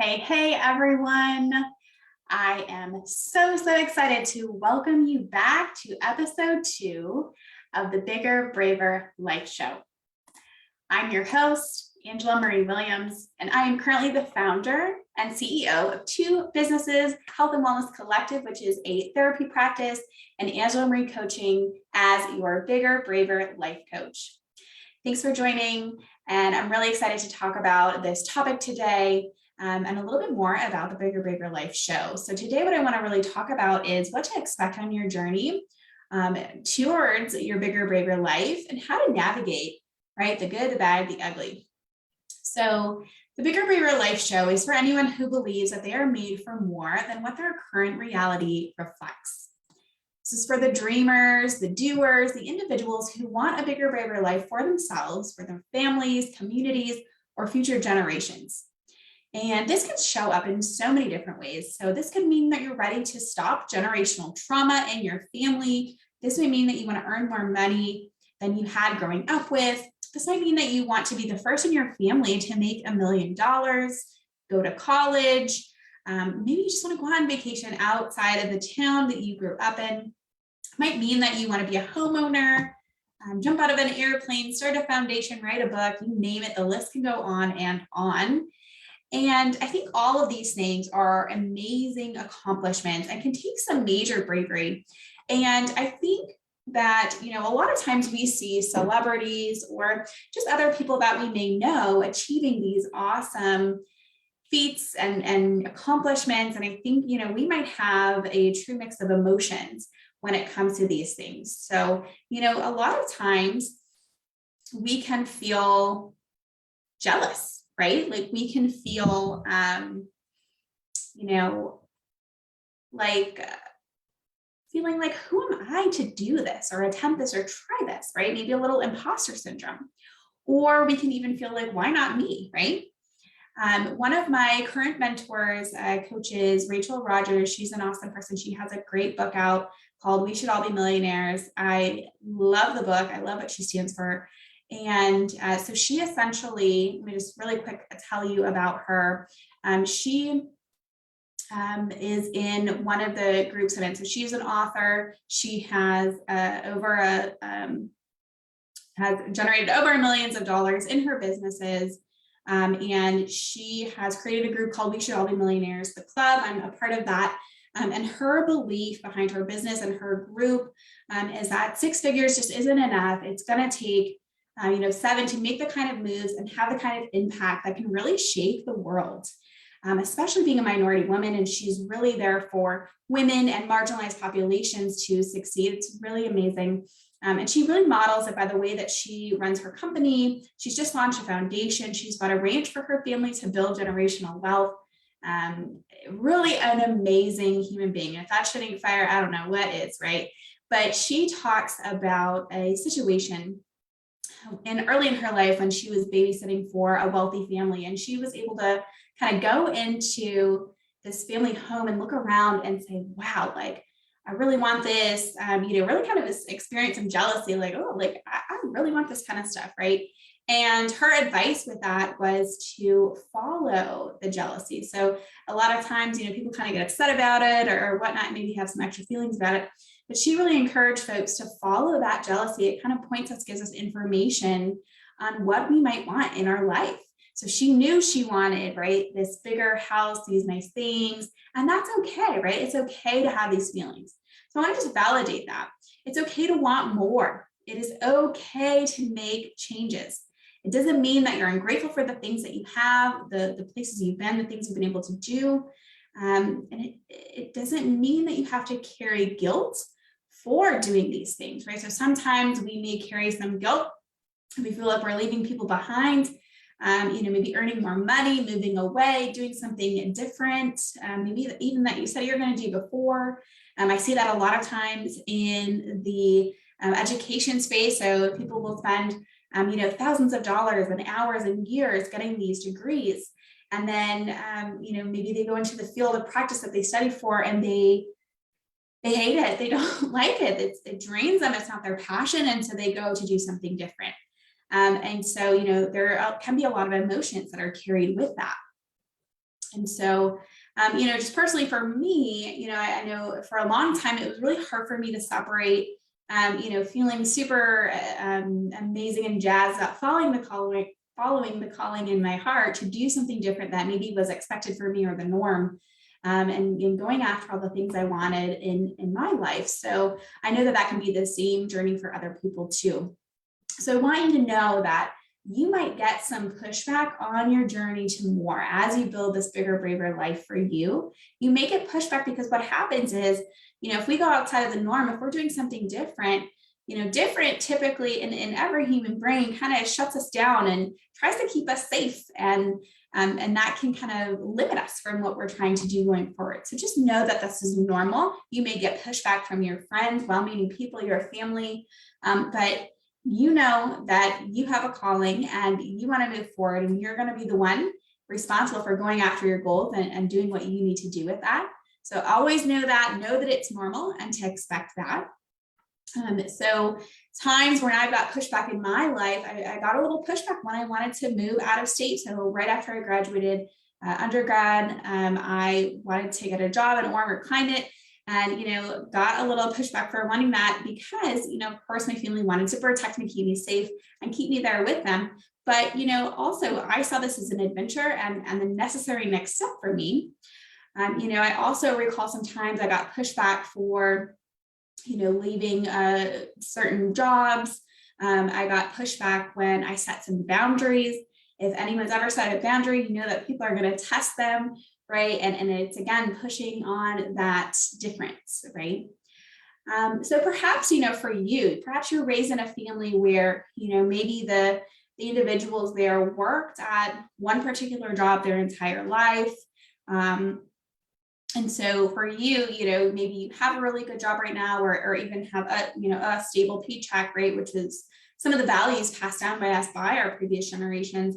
Hey, everyone. I am so excited to welcome you back to episode 2 of the Bigger, Braver Life Show. I'm your host, Angela Marie Williams, and I am currently the founder and CEO of two businesses, Health and Wellness Collective, which is a therapy practice, and Angela Marie Coaching as your Bigger, Braver Life Coach. Thanks for joining, and I'm really excited to talk about this topic today. And a little bit more about the Bigger, Braver Life show. So today what I want to really talk about is what to expect on your journey towards your bigger, braver life and how to navigate, right? The good, the bad, the ugly. So the Bigger, Braver Life show is for anyone who believes that they are made for more than what their current reality reflects. This is for the dreamers, the doers, the individuals who want a bigger, braver life for themselves, for their families, communities, or future generations. And this can show up in so many different ways. So this could mean that you're ready to stop generational trauma in your family. This may mean that you want to earn more money than you had growing up with. This might mean that you want to be the first in your family to make $1 million, go to college. Maybe you just want to go on vacation outside of the town that you grew up in. It might mean that you want to be a homeowner, jump out of an airplane, start a foundation, write a book, you name it, the list can go on and on. And I think all of these things are amazing accomplishments and can take some major bravery. And I think that, a lot of times we see celebrities or just other people that we may know achieving these awesome feats and accomplishments. And I think, we might have a true mix of emotions when it comes to these things. So, a lot of times we can feel jealous. Right? Like we can feel, feeling like, who am I to do this or attempt this or try this, right? Maybe a little imposter syndrome. Or we can even feel like, why not me, right? One of my current mentors, coaches, Rachel Rogers, she's an awesome person. She has a great book out called We Should All Be Millionaires. I love the book. I love what she stands for. And so she essentially, let me just really quick tell you about her. She is in one of the groups I'm in. So she's an author. She has has generated over millions of dollars in her businesses. And she has created a group called We Should All Be Millionaires, the club. I'm a part of that. And her belief behind her business and her group is that 6 figures just isn't enough. It's going to take 7 to make the kind of moves and have the kind of impact that can really shape the world, especially being a minority woman. And she's really there for women and marginalized populations to succeed. It's really amazing. And she really models it by the way that she runs her company. She's just launched a foundation. She's got a ranch for her family to build generational wealth. Really an amazing human being. If that shouldn't fire, I don't know what is, right? But she talks about a situation and early in her life when she was babysitting for a wealthy family, and she was able to kind of go into this family home and look around and say, wow, like, I really want this, really kind of experience some jealousy, like, oh, like, I really want this kind of stuff, right? And her advice with that was to follow the jealousy. So a lot of times, people kind of get upset about it or whatnot, maybe have some extra feelings about it. But she really encouraged folks to follow that jealousy. It kind of points us, gives us information on what we might want in our life. So she knew she wanted, right, this bigger house, these nice things, and that's okay, right? It's okay to have these feelings. So I want to just validate that. It's okay to want more. It is okay to make changes. It doesn't mean that you're ungrateful for the things that you have, the places you've been, the things you've been able to do. And it doesn't mean that you have to carry guilt for doing these things, right? So sometimes we may carry some guilt. We feel like we're leaving people behind, maybe earning more money, moving away, doing something different, maybe even that you said you're going to do before. I see that a lot of times in the education space. So people will spend, thousands of dollars and hours and years getting these degrees. And then, maybe they go into the field of practice that they studied for and they hate it. They don't like it. It drains them. It's not their passion. And so they go to do something different. And so, there can be a lot of emotions that are carried with that. And so, just personally for me, I know for a long time, it was really hard for me to separate, feeling super amazing and jazzed about following the calling in my heart to do something different that maybe was expected for me or the norm. And going after all the things I wanted in my life. So I know that that can be the same journey for other people too. So I want you to know that you might get some pushback on your journey to more as you build this bigger, braver life for you. You may get pushback because what happens is, if we go outside of the norm, if we're doing something different, different typically in every human brain kind of shuts us down and tries to keep us safe. And that can kind of limit us from what we're trying to do going forward. So just know that this is normal. You may get pushback from your friends, well-meaning people, your family, but you know that you have a calling and you want to move forward, and you're going to be the one responsible for going after your goals and doing what you need to do with that. So always know that it's normal and to expect that. So times when I got pushback in my life, I got a little pushback when I wanted to move out of state. So right after I graduated undergrad, I wanted to get a job in a warmer climate, and got a little pushback for wanting that because of course my family wanted to protect me, keep me safe, and keep me there with them. But also I saw this as an adventure and the necessary next step for me. I also recall sometimes I got pushback for leaving certain jobs. I got pushback when I set some boundaries. If anyone's ever set a boundary, that people are going to test them, right? And it's again pushing on that difference, right? So perhaps for you, perhaps you're raised in a family where maybe the individuals there worked at one particular job their entire life. And so for you, maybe you have a really good job right now, or even have a stable paycheck, right? Which is some of the values passed down by us by our previous generations.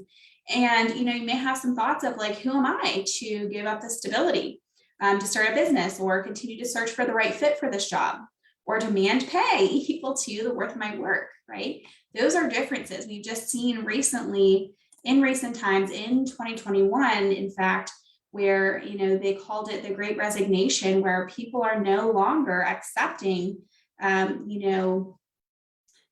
And, you may have some thoughts of like, who am I to give up the stability to start a business or continue to search for the right fit for this job or demand pay equal to the worth of my work, right? Those are differences we've just seen recently in recent times in 2021, in fact, where they called it the Great Resignation, where people are no longer accepting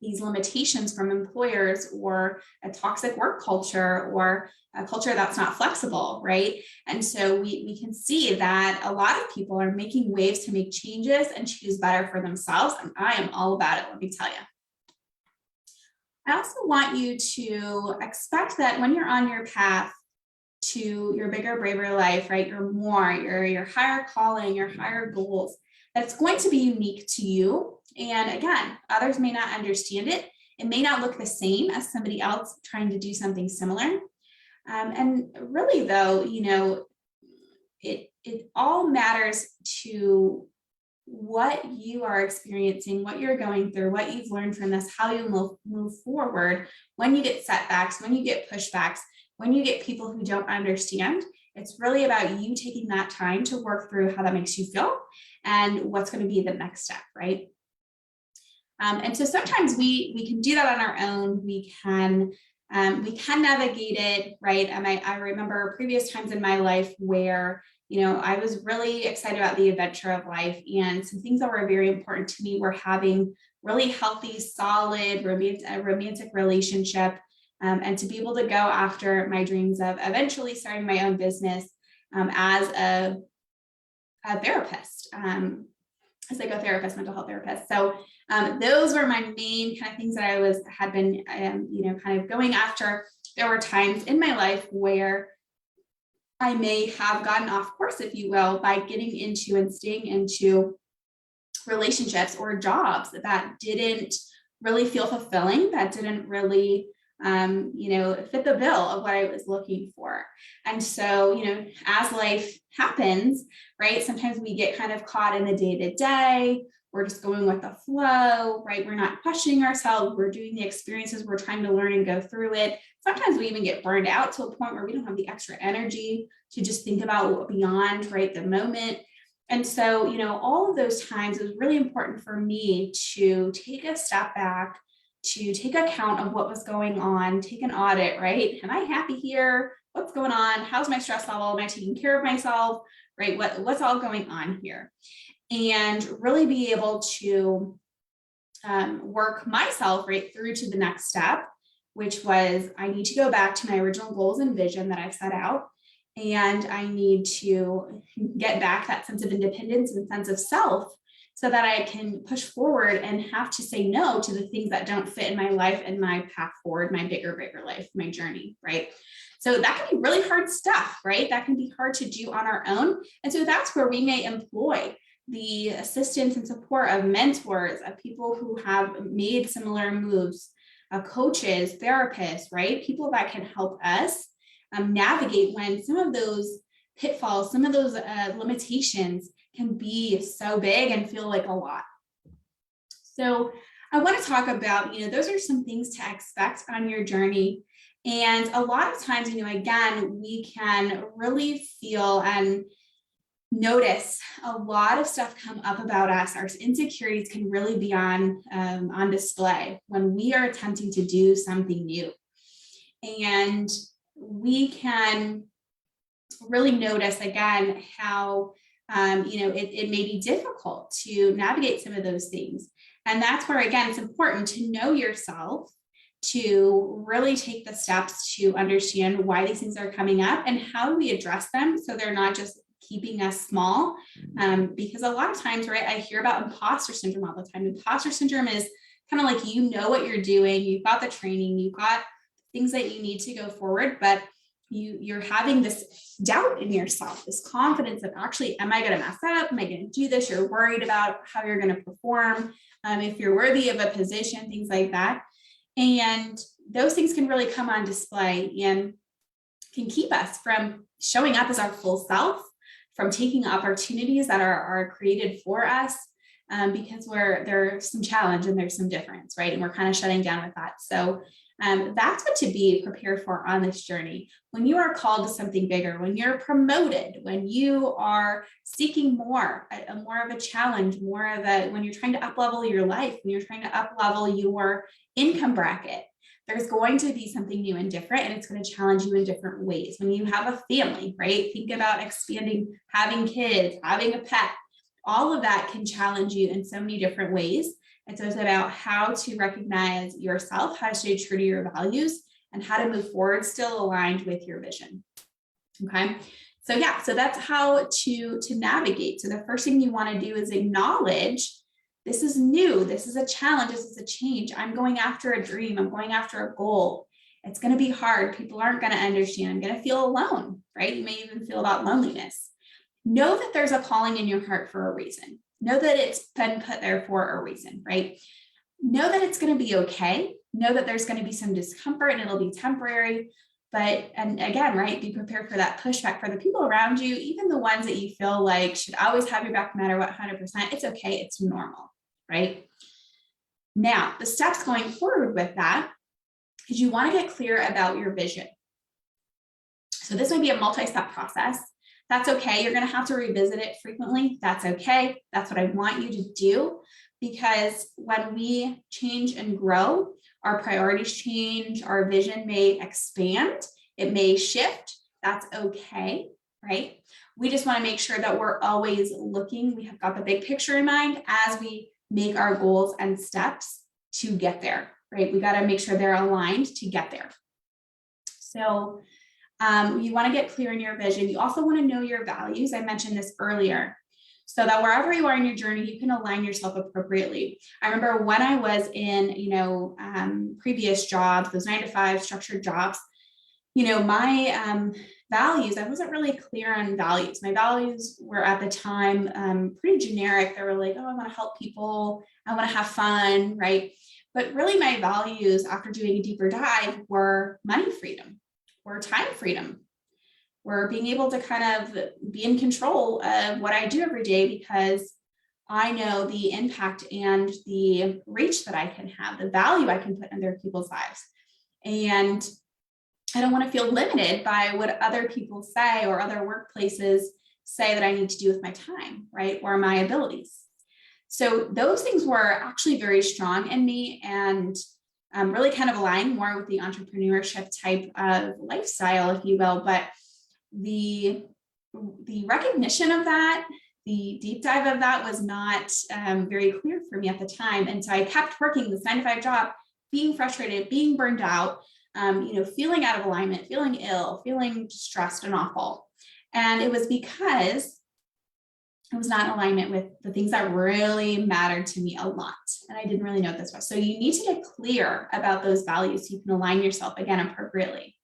these limitations from employers, or a toxic work culture, or a culture that's not flexible, right? And so we can see that a lot of people are making waves to make changes and choose better for themselves, and I am all about it, let me tell you. I also want you to expect that when you're on your path to your bigger, braver life, right? Your higher calling, your higher goals, that's going to be unique to you. And again, others may not understand it. It may not look the same as somebody else trying to do something similar. And really though, it all matters to what you are experiencing, what you're going through, what you've learned from this, how you move forward when you get setbacks, when you get pushbacks, when you get people who don't understand. It's really about you taking that time to work through how that makes you feel and what's going to be the next step, right? And so sometimes we can do that on our own. We can navigate it, right? And I remember previous times in my life where I was really excited about the adventure of life, and some things that were very important to me were having really healthy, solid, romantic relationship, and to be able to go after my dreams of eventually starting my own business as a therapist, a psychotherapist, mental health therapist. So those were my main kind of things that I had been, kind of going after. There were times in my life where I may have gotten off course, if you will, by getting into and staying into relationships or jobs that didn't really feel fulfilling, that didn't really fit the bill of what I was looking for. And so, as life happens, right, sometimes we get kind of caught in the day-to-day. We're just going with the flow, right? We're not questioning ourselves. We're doing the experiences. We're trying to learn and go through it. Sometimes we even get burned out to a point where we don't have the extra energy to just think about beyond, right, the moment. And so, all of those times, it was really important for me to take a step back, to take account of what was going on, take an audit, right? Am I happy here? what's going on? How's my stress level? Am I taking care of myself? Right? What's all going on here? And really be able to work myself right through to the next step, which was I need to go back to my original goals and vision that I set out. And I need to get back that sense of independence and sense of self so that I can push forward and have to say no to the things that don't fit in my life and my path forward, my bigger life, my journey, right? So that can be really hard stuff, right? That can be hard to do on our own. And so that's where we may employ the assistance and support of mentors, of people who have made similar moves, coaches, therapists, right? People that can help us navigate when some of those pitfalls, some of those limitations can be so big and feel like a lot. So I want to talk about, those are some things to expect on your journey. And a lot of times, again, we can really feel and notice a lot of stuff come up about us. Our insecurities can really be on display when we are attempting to do something new. And we can really notice again how it may be difficult to navigate some of those things. And that's where, again, it's important to know yourself, to really take the steps to understand why these things are coming up and how do we address them so they're not just keeping us small. Because a lot of times, right, I hear about imposter syndrome all the time. Imposter syndrome is kind of like, what you're doing, you've got the training, you've got things that you need to go forward, but you're having this doubt in yourself, this confidence of actually, am I going to mess up? Am I going to do this? You're worried about how you're going to perform, if you're worthy of a position, things like that. And those things can really come on display and can keep us from showing up as our full self, from taking opportunities that are created for us, because there's some challenge and there's some difference, right? And we're kind of shutting down with that. So that's what to be prepared for on this journey. When you are called to something bigger, when you're promoted, when you are seeking more of a challenge, when you're trying to up level your life, when you're trying to up level your income bracket, there's going to be something new and different, and it's going to challenge you in different ways. When you have a family, right? Think about expanding, having kids, having a pet. All of that can challenge you in so many different ways. And so it's about how to recognize yourself, how to stay true to your values, and how to move forward still aligned with your vision. Okay. So that's how to navigate. So the first thing you want to do is acknowledge this is new. This is a challenge. This is a change. I'm going after a dream. I'm going after a goal. It's going to be hard. People aren't going to understand. I'm going to feel alone, right? You may even feel that loneliness. Know that there's a calling in your heart for a reason. Know that it's been put there for a reason, right? Know that it's going to be okay. Know that there's going to be some discomfort and it'll be temporary. And again, right, be prepared for that pushback for the people around you, even the ones that you feel like should always have your back no matter what, 100%. It's okay. It's normal, right? Now, the steps going forward with that is you want to get clear about your vision. So this might be a multi-step process. That's okay. You're going to have to revisit it frequently. That's okay. That's what I want you to do, because when we change and grow, our priorities change, our vision may expand, it may shift. That's okay, right? We just want to make sure that we're always looking. We have got the big picture in mind as we make our goals and steps to get there, right? We got to make sure they're aligned to get there. So you want to get clear in your vision. You also want to know your values. I mentioned this earlier, so that wherever you are in your journey, you can align yourself appropriately. I remember when I was in, previous jobs, those 9-to-5 structured jobs, my values, I wasn't really clear on values. My values were at the time pretty generic. They were like, oh, I want to help people. I want to have fun, right? But really my values after doing a deeper dive were money freedom, or time freedom, or being able to kind of be in control of what I do every day, because I know the impact and the reach that I can have, the value I can put in other people's lives. And I don't want to feel limited by what other people say or other workplaces say that I need to do with my time, right? Or my abilities. So those things were actually very strong in me. And really kind of align more with the entrepreneurship type of lifestyle, if you will. But the recognition of that, the deep dive of that was not very clear for me at the time. And so I kept working this 9-to-5 job, being frustrated, being burned out, feeling out of alignment, feeling ill, feeling stressed and awful. And it was because I was not in alignment with the things that really mattered to me a lot. And I didn't really know what this was. So you need to get clear about those values so you can align yourself again appropriately.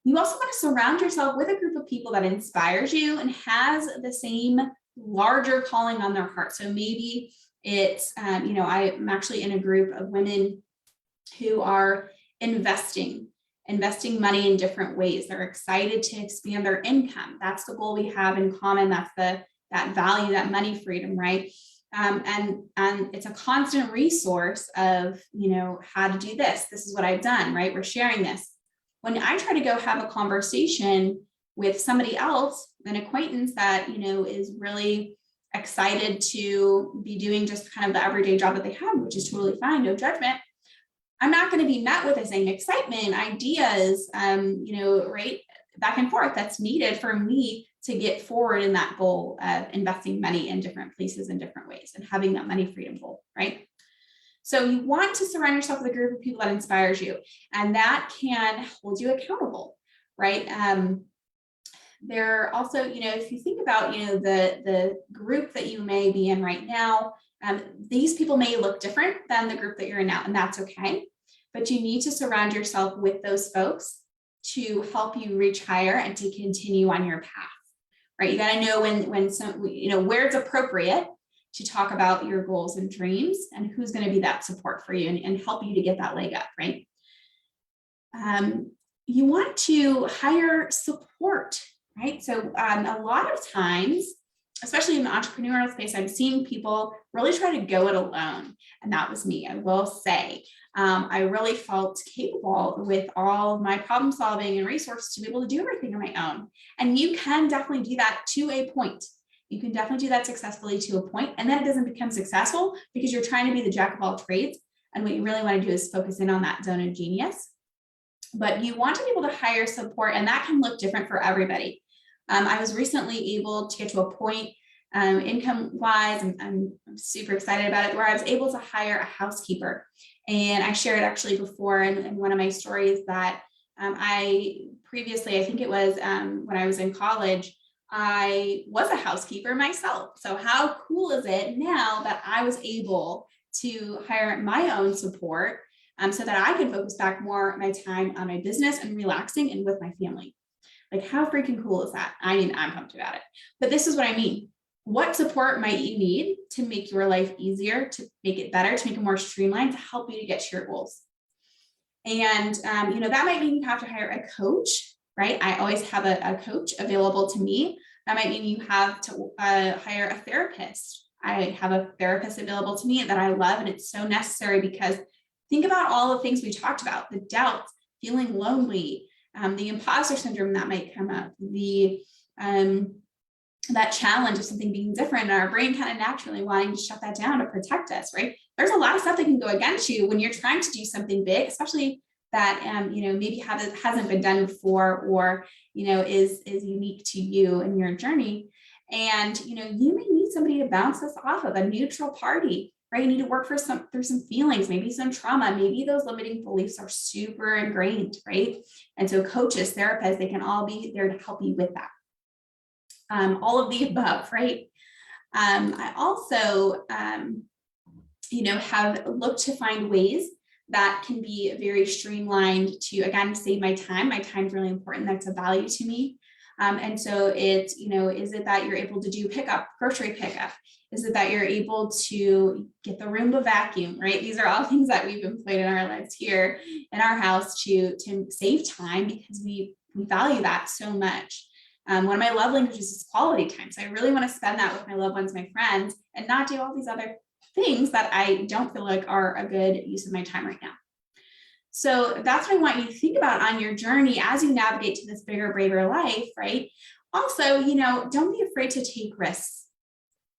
You also want to surround yourself with a group of people that inspires you and has the same larger calling on their heart. So maybe it's, I'm actually in a group of women who are investing money in different ways. They're excited to expand their income. That's the goal we have in common. That's that value, that money freedom, right? And it's a constant resource of, how to do this. This is what I've done, right? We're sharing this. When I try to go have a conversation with somebody else, an acquaintance that, is really excited to be doing just kind of the everyday job that they have, which is totally fine, no judgment, I'm not going to be met with the same excitement, ideas, right, back and forth that's needed for me to get forward in that goal of investing money in different places in different ways and having that money freedom goal, right? So you want to surround yourself with a group of people that inspires you, and that can hold you accountable, right? There also, if you think about, the group that you may be in right now, these people may look different than the group that you're in now, and that's okay. But you need to surround yourself with those folks to help you reach higher and to continue on your path, right? You got to know where it's appropriate to talk about your goals and dreams and who's going to be that support for you and help you to get that leg up, right? You want to hire support, right? So a lot of times, especially in the entrepreneurial space, I'm seeing people really try to go it alone. And that was me, I will say. I really felt capable with all of my problem solving and resources to be able to do everything on my own. And you can definitely do that to a point. You can definitely do that successfully to a point, and then it doesn't become successful because you're trying to be the jack of all trades. And what you really want to do is focus in on that zone of genius. But you want to be able to hire support, and that can look different for everybody. I was recently able to get to a point income-wise, and I'm super excited about it, where I was able to hire a housekeeper. And I shared actually before in one of my stories that I think it was when I was in college, I was a housekeeper myself. So how cool is it now that I was able to hire my own support so that I could focus back more my time on my business and relaxing and with my family? Like, how freaking cool is that? I mean, I'm pumped about it. But this is what I mean. What support might you need to make your life easier, to make it better, to make it more streamlined, to help you to get to your goals? And, that might mean you have to hire a coach, right? I always have a coach available to me. That might mean you have to hire a therapist. I have a therapist available to me that I love, and it's so necessary because think about all the things we talked about, the doubts, feeling lonely, the imposter syndrome that might come up, that challenge of something being different, and our brain kind of naturally wanting to shut that down to protect us, right? There's a lot of stuff that can go against you when you're trying to do something big, especially that, maybe hasn't been done before, or, is unique to you and your journey. And, you may need somebody to bounce this off of, a neutral party, right? You need to work through some feelings, maybe some trauma, maybe those limiting beliefs are super ingrained, right? And so coaches, therapists, they can all be there to help you with that. All of the above, right? I also, have looked to find ways that can be very streamlined to, again, save my time. My time is really important. That's a value to me. And so it's, is it that you're able to do grocery pickup? Is it that you're able to get the Roomba vacuum, right? These are all things that we've employed in our lives here in our house to save time, because we value that so much. One of my love languages is quality time. So I really want to spend that with my loved ones, my friends, and not do all these other things that I don't feel like are a good use of my time right now. So that's what I want you to think about on your journey as you navigate to this bigger, braver life, right? Also, don't be afraid to take risks.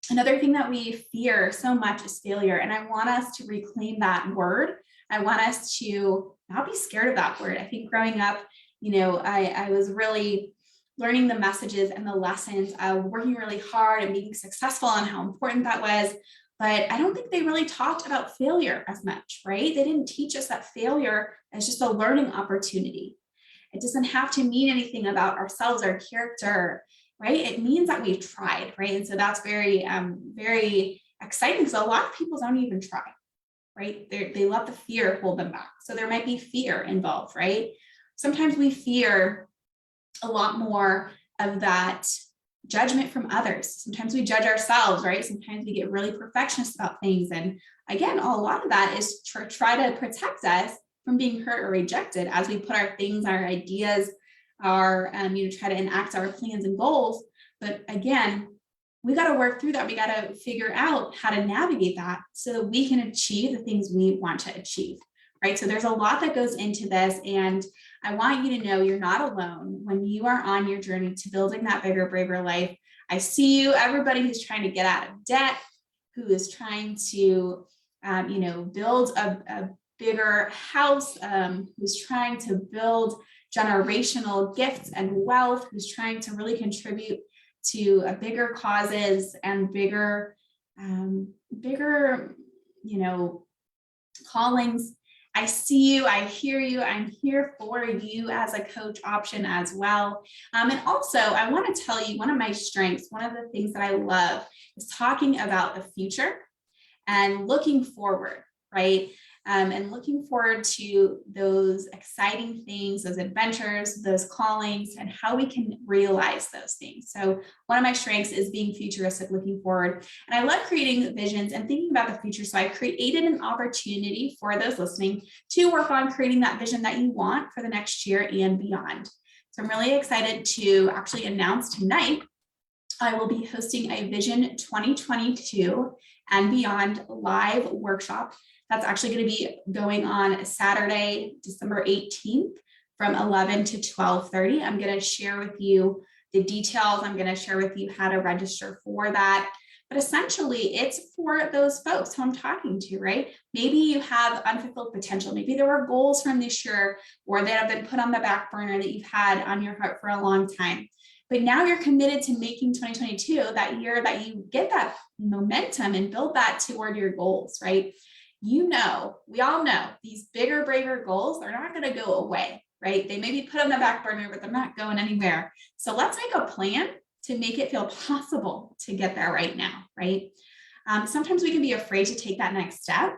Another thing that we fear so much is failure. And I want us to reclaim that word I want us to not be scared of that word. I think growing up, I was really learning the messages and the lessons of working really hard and being successful and how important that was. But I don't think they really talked about failure as much, right? They didn't teach us that failure is just a learning opportunity. It doesn't have to mean anything about ourselves, our character, right? It means that we've tried, right? And so that's very, very exciting because a lot of people don't even try, right? They let the fear hold them back. So there might be fear involved, right? Sometimes we fear a lot more of that judgment from others. Sometimes we judge ourselves, right? Sometimes we get really perfectionist about things. And again, a lot of that is to try to protect us from being hurt or rejected as we put our things, our ideas, our, try to enact our plans and goals. But again, we got to work through that. We got to figure out how to navigate that so that we can achieve the things we want to achieve, right? So there's a lot that goes into this. And I want you to know you're not alone when you are on your journey to building that bigger, braver life. I see you, everybody who's trying to get out of debt, who is trying to, build a bigger house, who's trying to build generational gifts and wealth, who's trying to really contribute to a bigger causes and bigger, callings. I see you, I hear you, I'm here for you as a coach option as well. And also, I want to tell you one of my strengths, one of the things that I love is talking about the future and looking forward, right? And looking forward to those exciting things, those adventures, those callings, and how we can realize those things. So one of my strengths is being futuristic, looking forward. And I love creating visions and thinking about the future. So I created an opportunity for those listening to work on creating that vision that you want for the next year and beyond. So I'm really excited to actually announce tonight I will be hosting a Vision 2022 and Beyond live workshop. That's actually going to be going on Saturday, December 18th from 11 to 12:30. I'm going to share with you the details. I'm going to share with you how to register for that. But essentially, it's for those folks who I'm talking to, right? Maybe you have unfulfilled potential. Maybe there were goals from this year or that have been put on the back burner that you've had on your heart for a long time. But now you're committed to making 2022 that year that you get that momentum and build that toward your goals, right? We all know these bigger, braver goals, they're not going to go away, right? They may be put on the back burner, but they're not going anywhere. So let's make a plan to make it feel possible to get there right now, right? Sometimes we can be afraid to take that next step,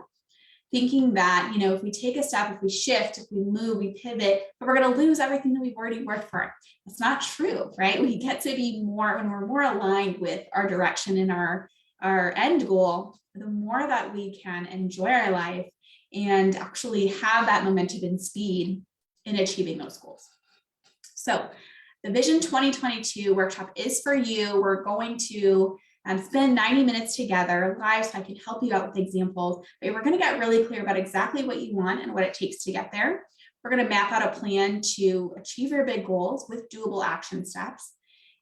thinking that, if we take a step, if we shift, if we move, we pivot, but we're going to lose everything that we've already worked for. It's not true, right? We get to be more, when we're more aligned with our direction and our end goal, the more that we can enjoy our life and actually have that momentum and speed in achieving those goals. So the Vision 2022 workshop is for you. We're going to spend 90 minutes together live so I can help you out with examples. But we're going to get really clear about exactly what you want and what it takes to get there. We're going to map out a plan to achieve your big goals with doable action steps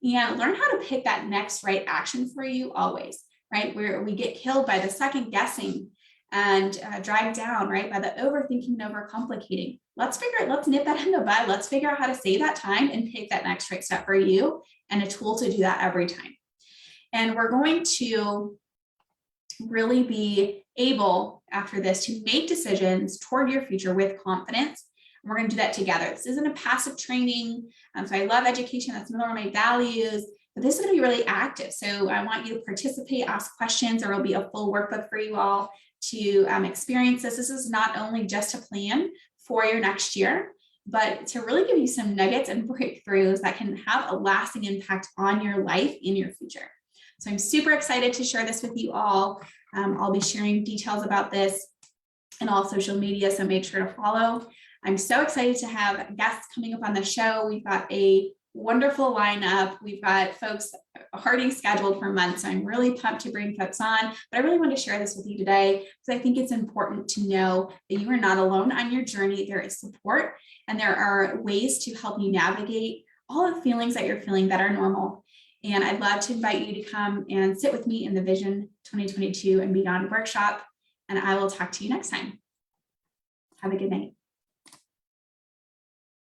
and learn how to pick that next right action for you always, right? Where we get killed by the second guessing and dragged down, right? By the overthinking and overcomplicating. Let's nip that in the bud. Let's figure out how to save that time and pick that next right step for you and a tool to do that every time. And we're going to really be able, after this, to make decisions toward your future with confidence. And we're going to do that together. This isn't a passive training. So I love education. That's one of my values. But this is going to be really active. So I want you to participate, ask questions. There will be a full workbook for you all to experience this. This is not only just a plan for your next year, but to really give you some nuggets and breakthroughs that can have a lasting impact on your life in your future. So I'm super excited to share this with you all. I'll be sharing details about this in all social media, so make sure to follow. I'm so excited to have guests coming up on the show. We've got a wonderful lineup. We've got folks already scheduled for months. So I'm really pumped to bring folks on, but I really want to share this with you today because I think it's important to know that you are not alone on your journey. There is support and there are ways to help you navigate all the feelings that you're feeling that are normal. And I'd love to invite you to come and sit with me in the Vision 2022 and Beyond workshop. And I will talk to you next time. Have a good night.